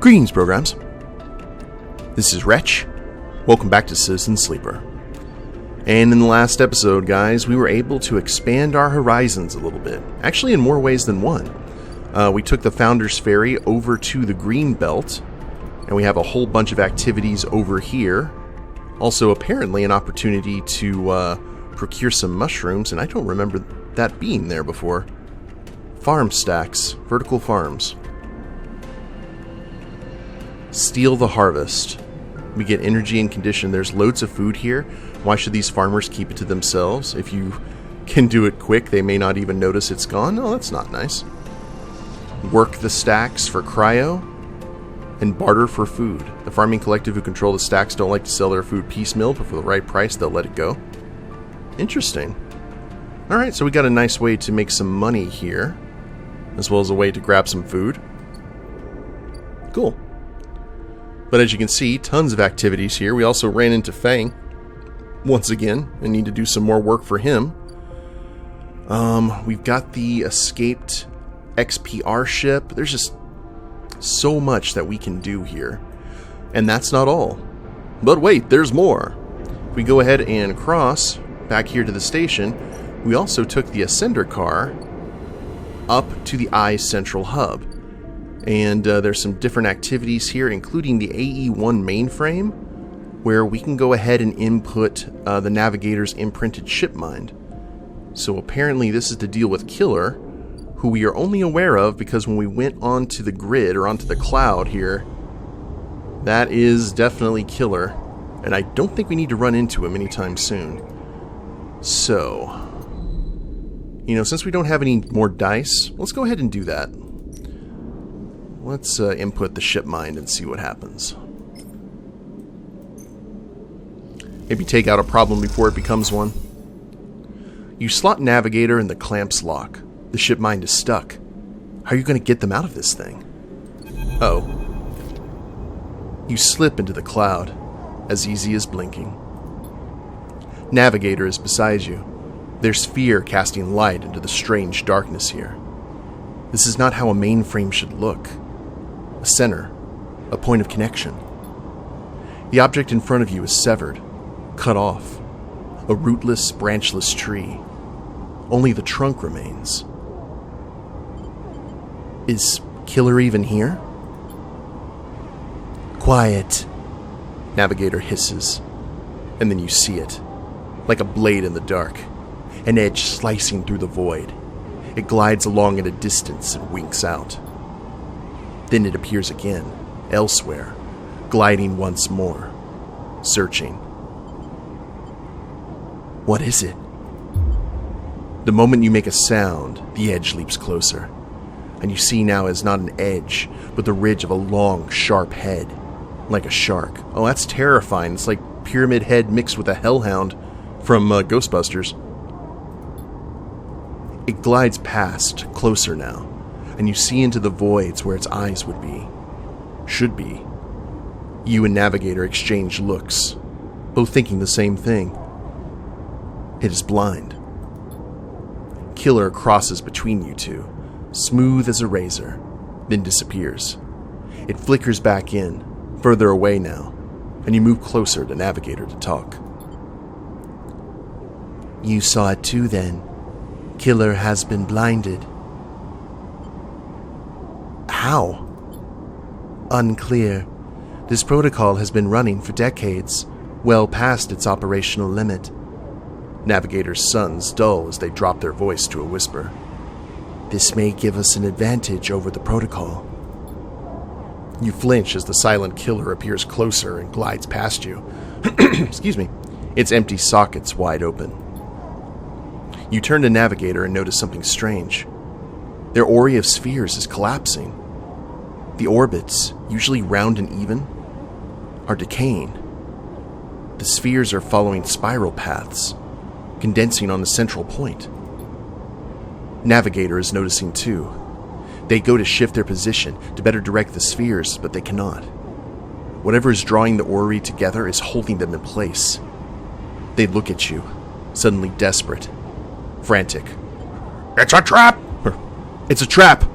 Greetings, programs. This is Wretch. Welcome back to Citizen Sleeper. And in the last episode, guys, we were able to expand our horizons a little bit. Actually, in more ways than one. We took the Founder's Ferry over to the Green Belt, and we have a whole bunch of activities over here. Also, apparently, an opportunity to procure some mushrooms, and I don't remember that being there before. Farm stacks. Vertical farms. Steal the harvest. We get energy and condition. There's loads of food here. Why should these farmers keep it to themselves? If you can do it quick, they may not even notice it's gone. Oh, that's not nice. Work the stacks for cryo and barter for food. The farming collective who control the stacks don't like to sell their food piecemeal, but for the right price, they'll let it go. Interesting. Alright, so we got a nice way to make some money here, as well as a way to grab some food. Cool. But as you can see, tons of activities here. We also ran into Feng once again and need to do some more work for him. We've got the escaped XPR ship. There's just so much that we can do here. And that's not all. But wait, there's more. If we go ahead and cross back here to the station, we also took the Ascender car up to the I Central Hub. And there's some different activities here, including the AE-1 mainframe, where we can go ahead and input the Navigator's imprinted ship mind. So apparently this is to deal with Killer, who we are only aware of because when we went onto the grid, or onto the cloud here, that is definitely Killer. And I don't think we need to run into him anytime soon. So, you know, since we don't have any more dice, let's go ahead and do that. Let's input the ship mind and see what happens. Maybe take out a problem before it becomes one. You slot Navigator in the clamps lock. The ship mind is stuck. How are you going to get them out of this thing? Oh. You slip into the cloud, as easy as blinking. Navigator is beside you. There's fear casting light into the strange darkness here. This is not how a mainframe should look. A center, a point of connection. The object in front of you is severed, cut off. A rootless, branchless tree. Only the trunk remains. Is Killer even here? Quiet, Navigator hisses, and then you see it, like a blade in the dark, an edge slicing through the void. It glides along at a distance and winks out. Then it appears again, elsewhere, gliding once more, searching. What is it? The moment you make a sound, the edge leaps closer, and you see now is not an edge, but the ridge of a long, sharp head, like a shark. Oh, that's terrifying. It's like Pyramid Head mixed with a hellhound from Ghostbusters. It glides past, closer now, and you see into the voids where its eyes would be. Should be. You and Navigator exchange looks, both thinking the same thing. It is blind. Killer crosses between you two, smooth as a razor, then disappears. It flickers back in, further away now, and you move closer to Navigator to talk. You saw it too then. Killer has been blinded. How? Unclear. This protocol has been running for decades, well past its operational limit. Navigator's sons dull as they drop their voice to a whisper. This may give us an advantage over the protocol. You flinch as the silent Killer appears closer and glides past you. Excuse me. Its empty sockets wide open. You turn to Navigator and notice something strange. Their ore of spheres is collapsing. The orbits, usually round and even, are decaying. The spheres are following spiral paths, condensing on the central point. Navigator is noticing too. They go to shift their position to better direct the spheres, but they cannot. Whatever is drawing the orrery together is holding them in place. They look at you, suddenly desperate, frantic. It's a trap! It's a trap!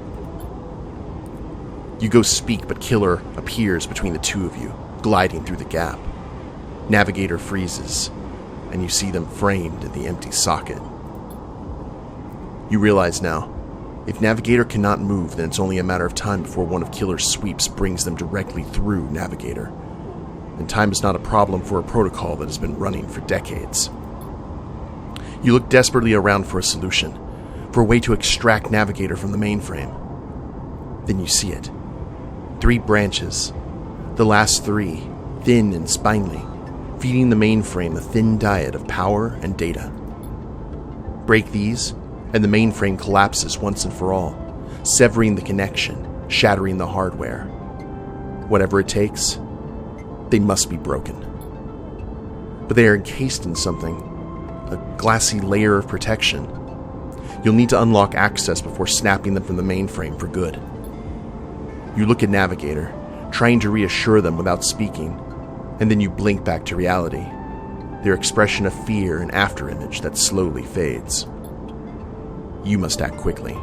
You go speak, but Killer appears between the two of you, gliding through the gap. Navigator freezes, and you see them framed in the empty socket. You realize now, if Navigator cannot move, then it's only a matter of time before one of Killer's sweeps brings them directly through Navigator. And time is not a problem for a protocol that has been running for decades. You look desperately around for a solution, for a way to extract Navigator from the mainframe. Then you see it. 3 branches, the last 3, thin and spindly, feeding the mainframe a thin diet of power and data. Break these, and the mainframe collapses once and for all, severing the connection, shattering the hardware. Whatever it takes, they must be broken. But they are encased in something, a glassy layer of protection. You'll need to unlock access before snapping them from the mainframe for good. You look at Navigator, trying to reassure them without speaking, and then you blink back to reality, their expression of fear and afterimage that slowly fades. You must act quickly.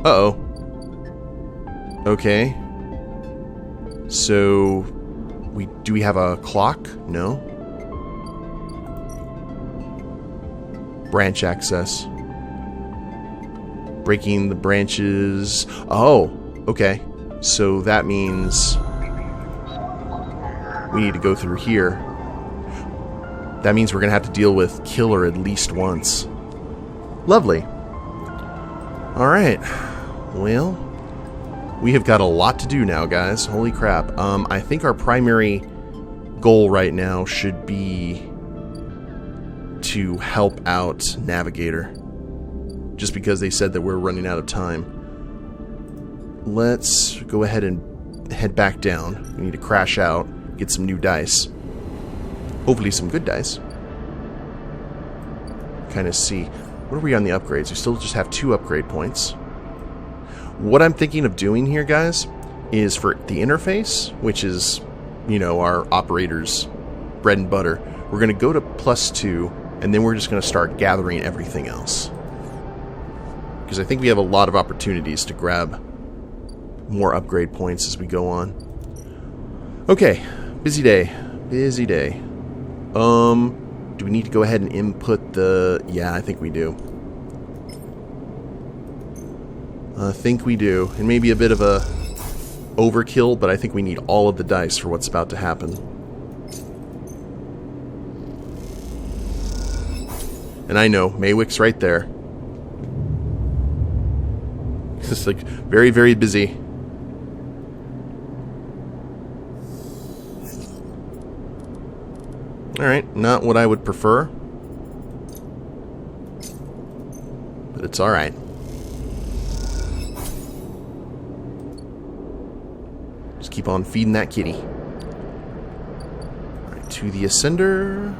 Uh-oh. Okay. So, do we have a clock? No. Branch access. Breaking the branches. Oh, okay. So that means we need to go through here. That means we're going to have to deal with Killer at least once. Lovely. Alright. Well, we have got a lot to do now, guys. Holy crap. I think our primary goal right now should be to help out Navigator. Just because they said that we're running out of time. Let's go ahead and head back down. We need to crash out, get some new dice. Hopefully some good dice. Kind of see. What are we on the upgrades? We still just have 2 upgrade points. What I'm thinking of doing here, guys, is for the interface, which is, you know, our operator's bread and butter, we're going to go to +2, and then we're just going to start gathering everything else. Because I think we have a lot of opportunities to grab more upgrade points as we go on. Okay, busy day. Busy day. Do we need to go ahead and input the... Yeah, I think we do. I think we do. It may be a bit of a overkill, but I think we need all of the dice for what's about to happen. And I know, Maywick's right there. It's like very, very busy. Alright, not what I would prefer. But it's alright. Just keep on feeding that kitty. Alright, to the ascender.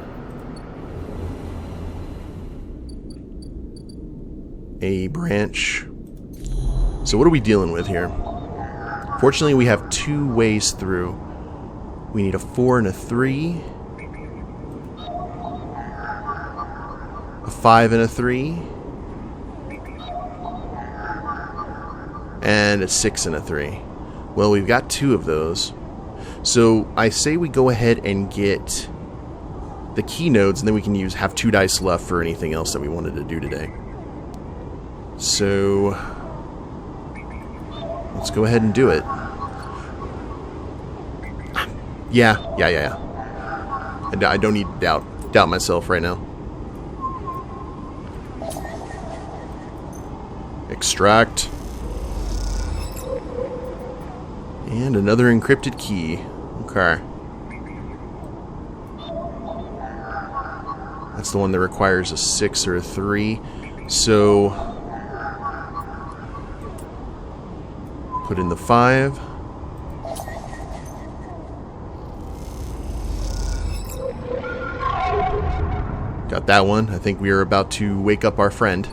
A branch. So what are we dealing with here? Fortunately, we have 2 ways through. We need a 4 and a 3. A 5 and a 3. And a 6 and a 3. Well, we've got 2 of those. So I say we go ahead and get the key nodes, and then we can have 2 dice left for anything else that we wanted to do today. So let's go ahead and do it. Yeah. I don't need to doubt myself right now. Extract. And another encrypted key. Okay. That's the one that requires a 6 or a 3. So put in the 5. Got that one. I think we are about to wake up our friend.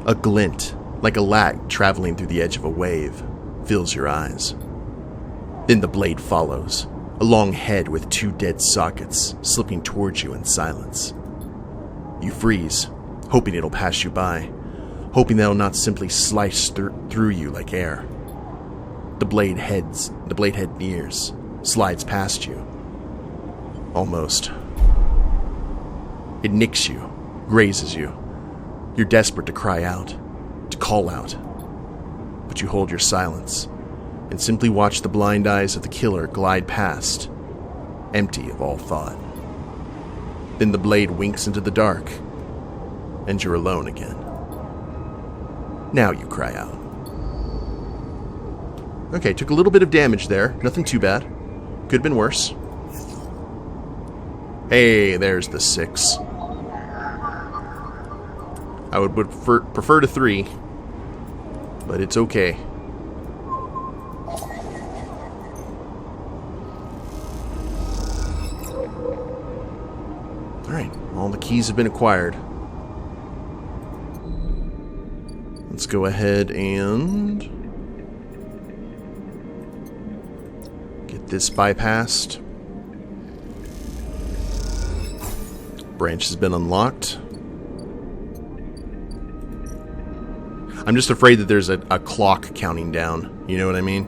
A glint, like a light traveling through the edge of a wave, fills your eyes. Then the blade follows, a long head with 2 dead sockets slipping towards you in silence. You freeze, hoping it'll pass you by, hoping that it'll not simply slice through you like air. The blade head nears, slides past you. Almost. It nicks you, grazes you. You're desperate to cry out, to call out. But you hold your silence and simply watch the blind eyes of the killer glide past, empty of all thought. Then the blade winks into the dark, and you're alone again. Now you cry out. Okay, took a little bit of damage there. Nothing too bad. Could have been worse. Hey, there's the 6. I would prefer to 3, but it's okay. Alright, all the keys have been acquired. Let's go ahead and get this bypassed. Branch has been unlocked. I'm just afraid that there's a clock counting down. You know what I mean?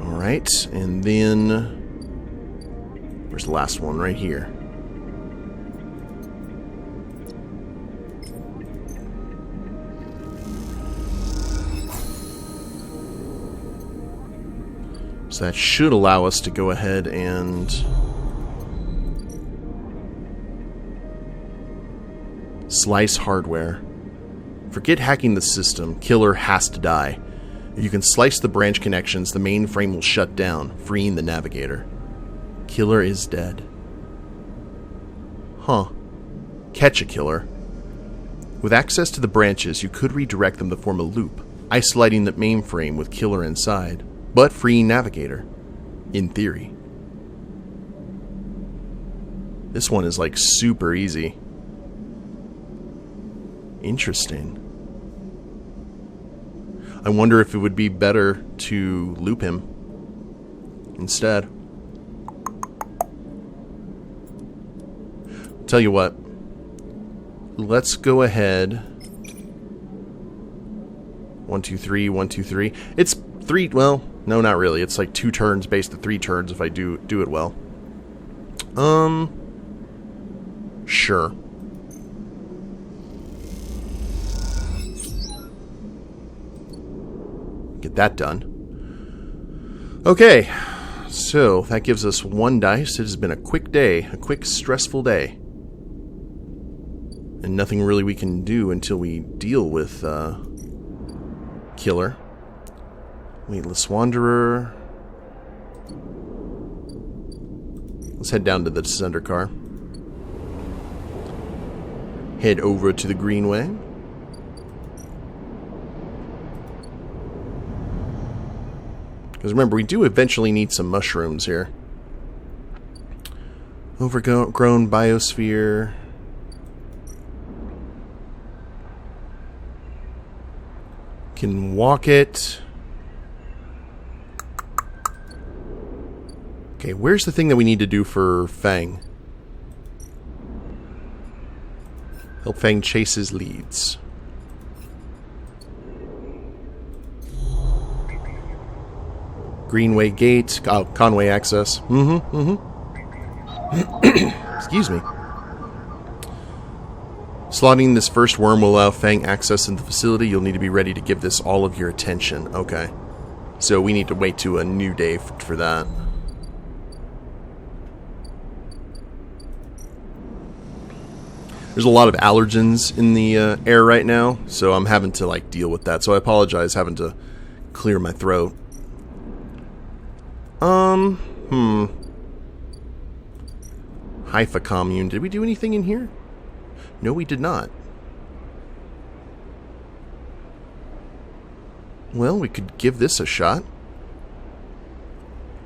Alright, and then... where's the last one? Right here. So that should allow us to go ahead and... slice hardware. Forget hacking the system. Killer has to die. If you can slice the branch connections, the mainframe will shut down, freeing the Navigator. Killer is dead. Huh. Catch a killer. With access to the branches, you could redirect them to form a loop, isolating the mainframe with Killer inside, but freeing Navigator. In theory. This one is like super easy. Interesting. I wonder if it would be better to loop him instead. Tell you what, let's go ahead. 1, 2, 3, 1, 2, 3. It's 3, well, no, not really. It's like 2 turns based to 3 turns if I do it well. Sure. Get that done. Okay, so that gives us 1 dice. It has been a quick day, a quick, stressful day. And nothing really we can do until we deal with Killer. Weightless Wanderer. Let's head down to the Descender car. Head over to the Greenway. Because remember, we do eventually need some mushrooms here. Overgrown biosphere. Can walk it. Okay, where's the thing that we need to do for Feng? Help Feng chase his leads. Greenway gate. Oh, Conway access. Excuse me. Slotting this first worm will allow Feng access into the facility. You'll need to be ready to give this all of your attention. Okay. So we need to wait to a new day for that. There's a lot of allergens in the air right now, so I'm having to like deal with that. So I apologize having to clear my throat. Haifa Commune. Did we do anything in here? No, we did not. Well, we could give this a shot.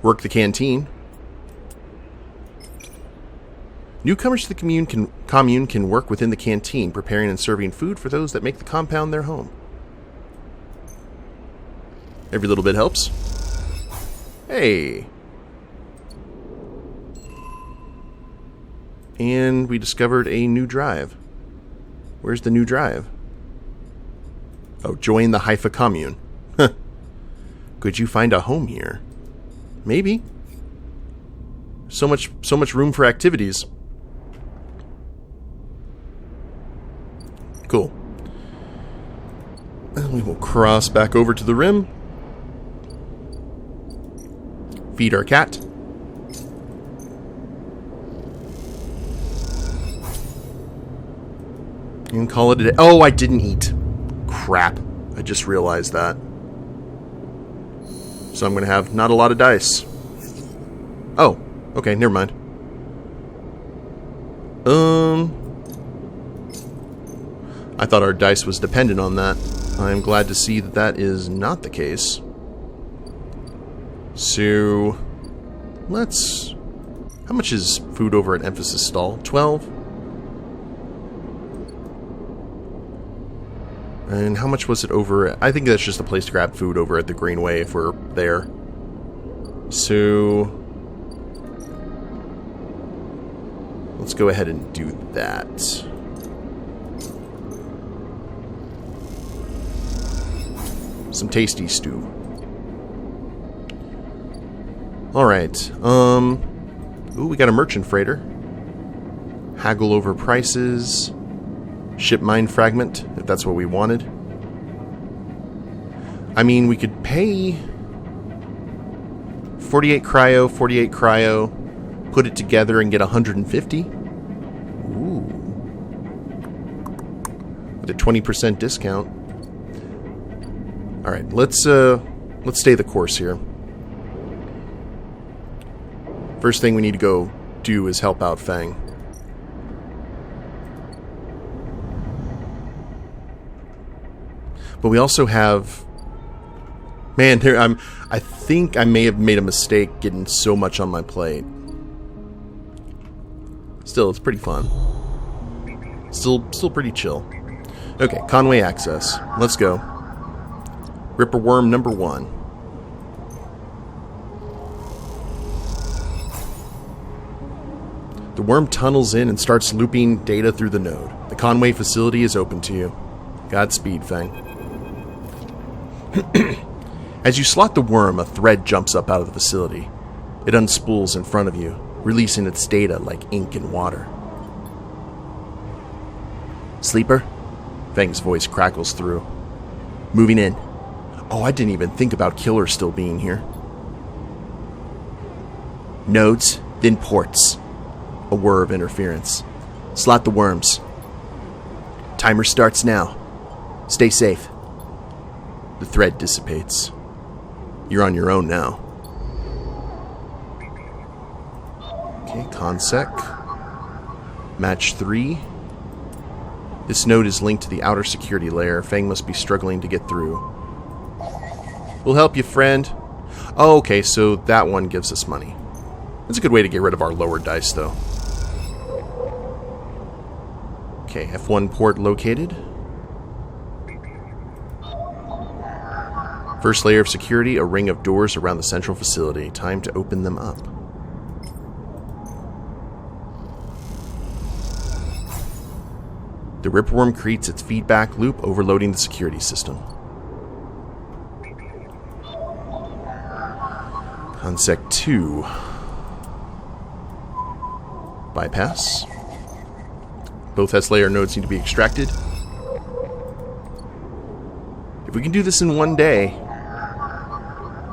Work the canteen. Newcomers to the commune can work within the canteen, preparing and serving food for those that make the compound their home. Every little bit helps. Hey. And we discovered a new drive. Where's the new drive? Oh, join the Haifa Commune. Could you find a home here? Maybe. So much room for activities. Cool. And we will cross back over to the rim. Feed our cat. And call it a day. Oh, I didn't eat. Crap. I just realized that. So I'm going to have not a lot of dice. Oh, okay, never mind. I thought our dice was dependent on that. I'm glad to see that that is not the case. So, let's... How much is food over at Emphasis Stall? 12? And how much was it over at... I think that's just a place to grab food over at the Greenway if we're there. So... let's go ahead and do that. Some tasty stew. Alright, ooh, we got a merchant freighter. Haggle over prices. Ship mine fragment, if that's what we wanted. I mean, we could pay 48 cryo, put it together and get 150. Ooh. With a 20% discount. Alright, let's stay the course here. First thing we need to go do is help out Feng. But we also have... Man, I think I may have made a mistake getting so much on my plate. Still, it's pretty fun. Still pretty chill. Okay, Conway Access. Let's go. Ripper Worm number 1. The worm tunnels in and starts looping data through the node. The Conway facility is open to you. Godspeed, Feng. As you slot the worm, a thread jumps up out of the facility. It unspools in front of you, releasing its data like ink and water. Sleeper? Feng's voice crackles through. Moving in. Oh, I didn't even think about Killer still being here. Nodes, then ports. A whir of interference. Slot the worms. Timer starts now. Stay safe. The thread dissipates. You're on your own now. Okay, Consec. Match 3. This node is linked to the outer security layer. Feng must be struggling to get through. We'll help you, friend. Oh, okay, so that one gives us money. That's a good way to get rid of our lower dice, though. Okay, F1 port located. First layer of security, a ring of doors around the central facility. Time to open them up. The Ripworm creates its feedback loop, overloading the security system. Consec 2. Bypass. Both S-layer nodes need to be extracted. If we can do this in one day,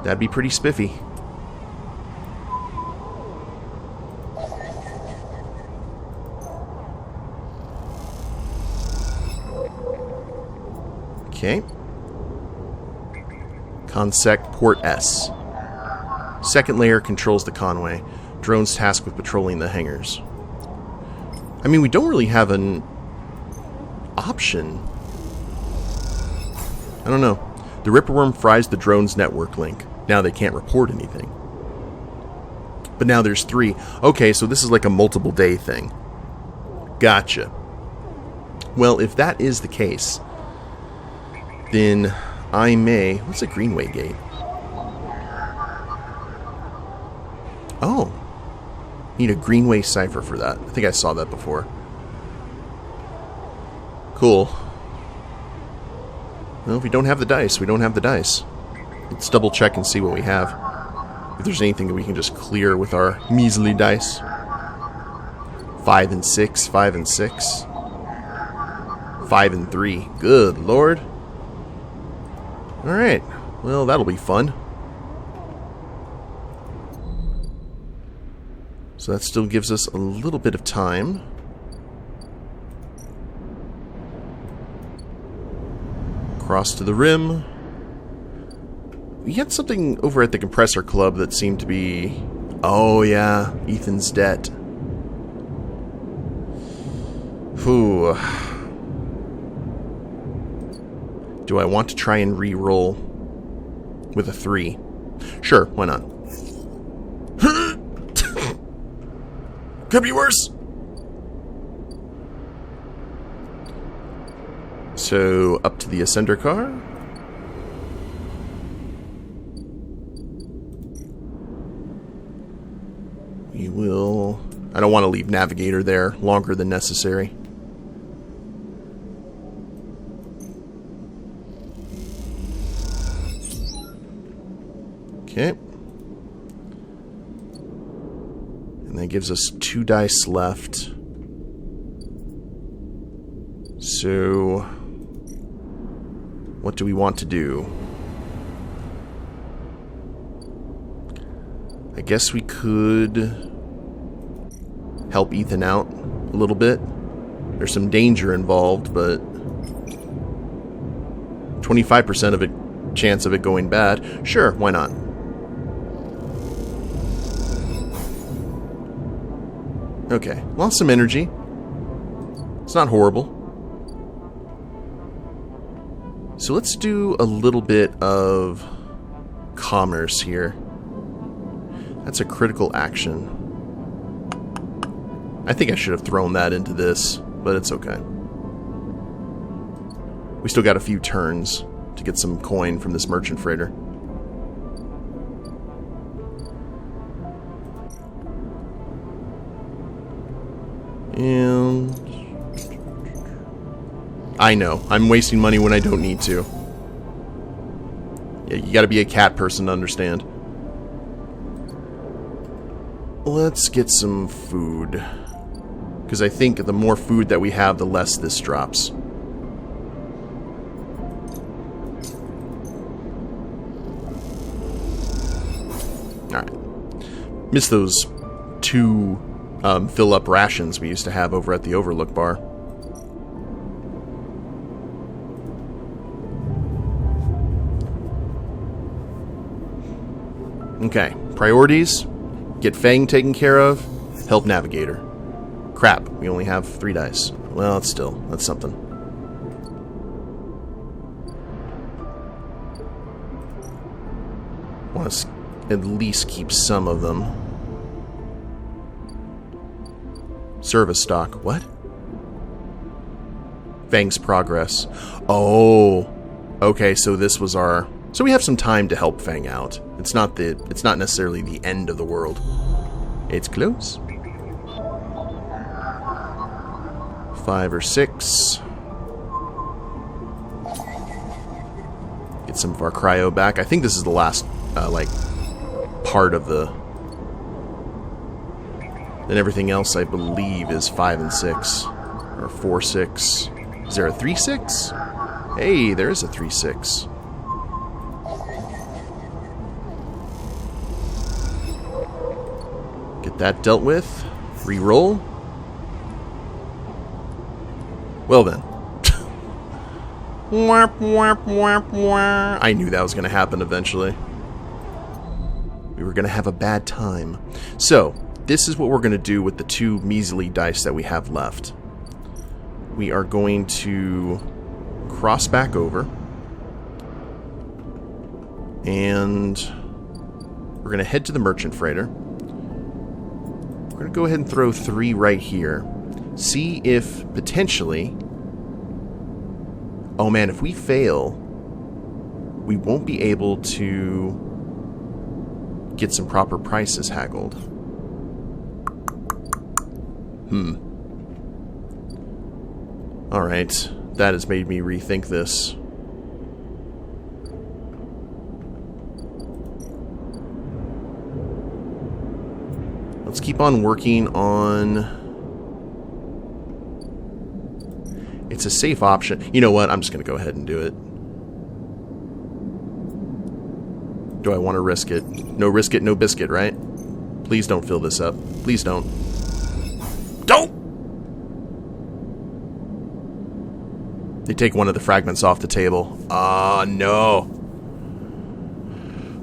that'd be pretty spiffy. Okay. Consec Port S. Second layer controls the Conway. Drones tasked with patrolling the hangars. I mean, we don't really have an option. I don't know. The Ripperworm fries the drone's network link. Now they can't report anything. But now there's 3. Okay, so this is like a multiple day thing. Gotcha. Well, if that is the case, then I may... What's a Greenway gate? Oh. Need a Greenway cipher for that. I think I saw that before. Cool. Well, if we don't have the dice, we don't have the dice. Let's double check and see what we have. If there's anything that we can just clear with our measly dice. 5 and 6, 5 and 6. 5 and 3. Good lord. Alright. Well, that'll be fun. So that still gives us a little bit of time. Cross to the rim. We had something over at the Compressor Club that seemed to be... Oh yeah, Ethan's debt. Whew. Do I want to try and re-roll with a 3? Sure, why not? Could be worse. So, up to the Ascender car. We will... I don't want to leave Navigator there longer than necessary. Okay. And that gives us 2 dice left. So, what do we want to do? I guess we could help Ethan out a little bit. There's some danger involved, but 25% of it chance of it going bad. Sure, why not? Okay, lost some energy. It's not horrible. So let's do a little bit of commerce here. That's a critical action. I think I should have thrown that into this, but it's okay. We still got a few turns to get some coin from this merchant freighter. And I know, I'm wasting money when I don't need to. Yeah, you gotta be a cat person to understand. Let's get some food. Because I think the more food that we have, the less this drops. Alright. Miss those 2 fill-up rations we used to have over at the Overlook Bar. Okay, priorities. Get Feng taken care of. Help Navigator. Crap, we only have 3 dice. Well, that's something. Want to at least keep some of them. Service stock. What? Feng's progress. Oh. Okay, so this was our... So we have some time to help Feng out. It's not necessarily the end of the world. It's close. 5 or 6. Get some of our cryo back. I think this is the last, part of the... Then everything else, I believe, is 5 and 6. Or 4, 6. Is there a 3, 6? Hey, there is a 3, 6. Get that dealt with. Re-roll. Well then. I knew that was going to happen eventually. We were going to have a bad time. So, this is what we're going to do with the 2 measly dice that we have left. We are going to cross back over. And we're going to head to the merchant freighter. We're going to go ahead and throw 3 right here. See if potentially... Oh man, if we fail, we won't be able to get some proper prices haggled. Alright. That has made me rethink this. Let's keep on working on... It's a safe option. You know what? I'm just going to go ahead and do it. Do I want to risk it? No risk it, no biscuit, right? Please don't fill this up. Please don't. Don't! They take one of the fragments off the table. Ah, no.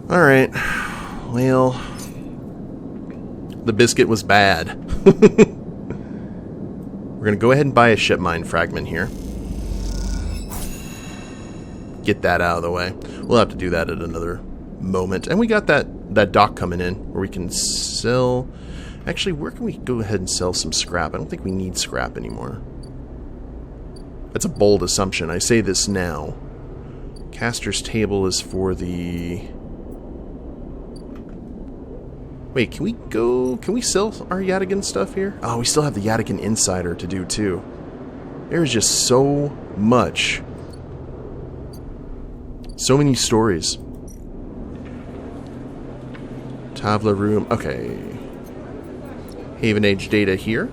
Alright. Well, the biscuit was bad. We're going to go ahead and buy a ship mine fragment here. Get that out of the way. We'll have to do that at another moment. And we got that dock coming in where we can sell... Actually, where can we go ahead and sell some scrap? I don't think we need scrap anymore. That's a bold assumption. I say this now. Caster's table is for the... Wait, can we sell our Yadigan stuff here? Oh, we still have the Yadigan Insider to do too. There's just so much. So many stories. Tavla room. Okay. Haven Age data here.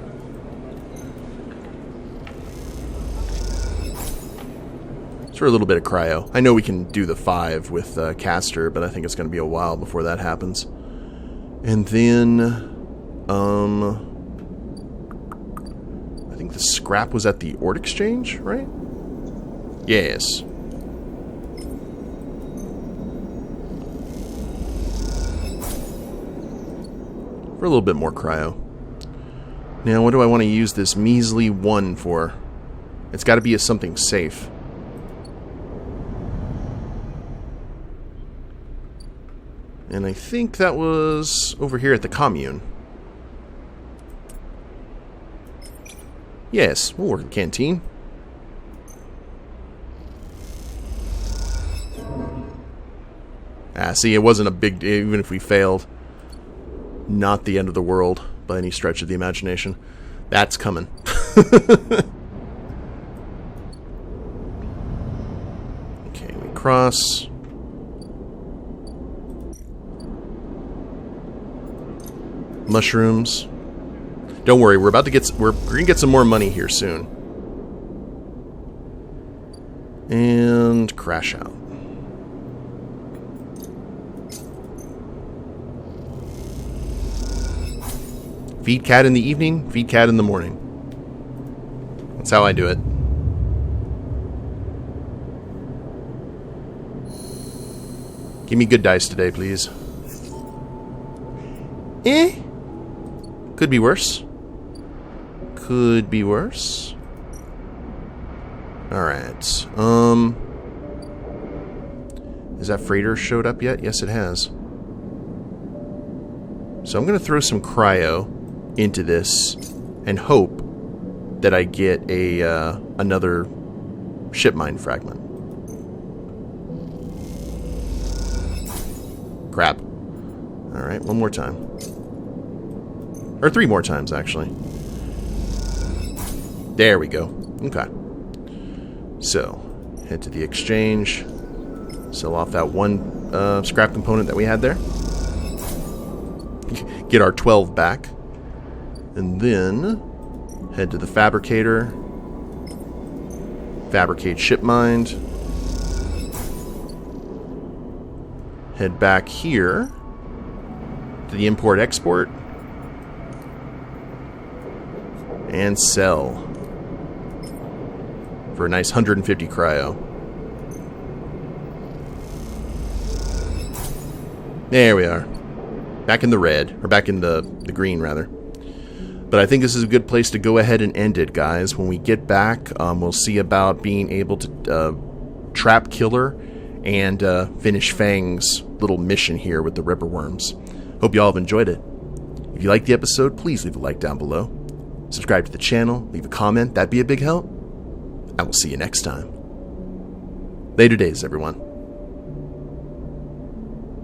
For a little bit of cryo. I know we can do the 5 with Caster, but I think it's going to be a while before that happens. And then, I think the scrap was at the Ord Exchange, right? Yes. For a little bit more cryo. Now, what do I want to use this measly 1 for? It's got to be something safe. And I think that was over here at the commune. Yes, we'll work at the canteen. Ah, see, it wasn't a big deal, even if we failed. Not the end of the world, by any stretch of the imagination. That's coming. Okay, we cross... Mushrooms. Don't worry, we're gonna get some more money here soon. And crash out. Feed cat in the evening, feed cat in the morning. That's how I do it. Give me good dice today, please. Could be worse. Could be worse. Alright. Has that freighter showed up yet? Yes, it has. So I'm going to throw some cryo into this and hope that I get another ship mine fragment. Crap. Alright, one more time. Or 3 more times, actually. There we go. Okay. So, head to the exchange. Sell off that 1 scrap component that we had there. Get our 12 back. And then, head to the fabricator. Fabricate ship mine. Head back here to the import-export. And sell for a nice 150 cryo. There we are. Back in the red, or back in the green rather. But I think this is a good place to go ahead and end it, guys. When we get back, we'll see about being able to trap Killer and finish Feng's little mission here with the Ripper Worms. Hope you all have enjoyed it. If you liked the episode, please leave a like down below. Subscribe to the channel, leave a comment, that'd be a big help. I will see you next time. Later days, everyone.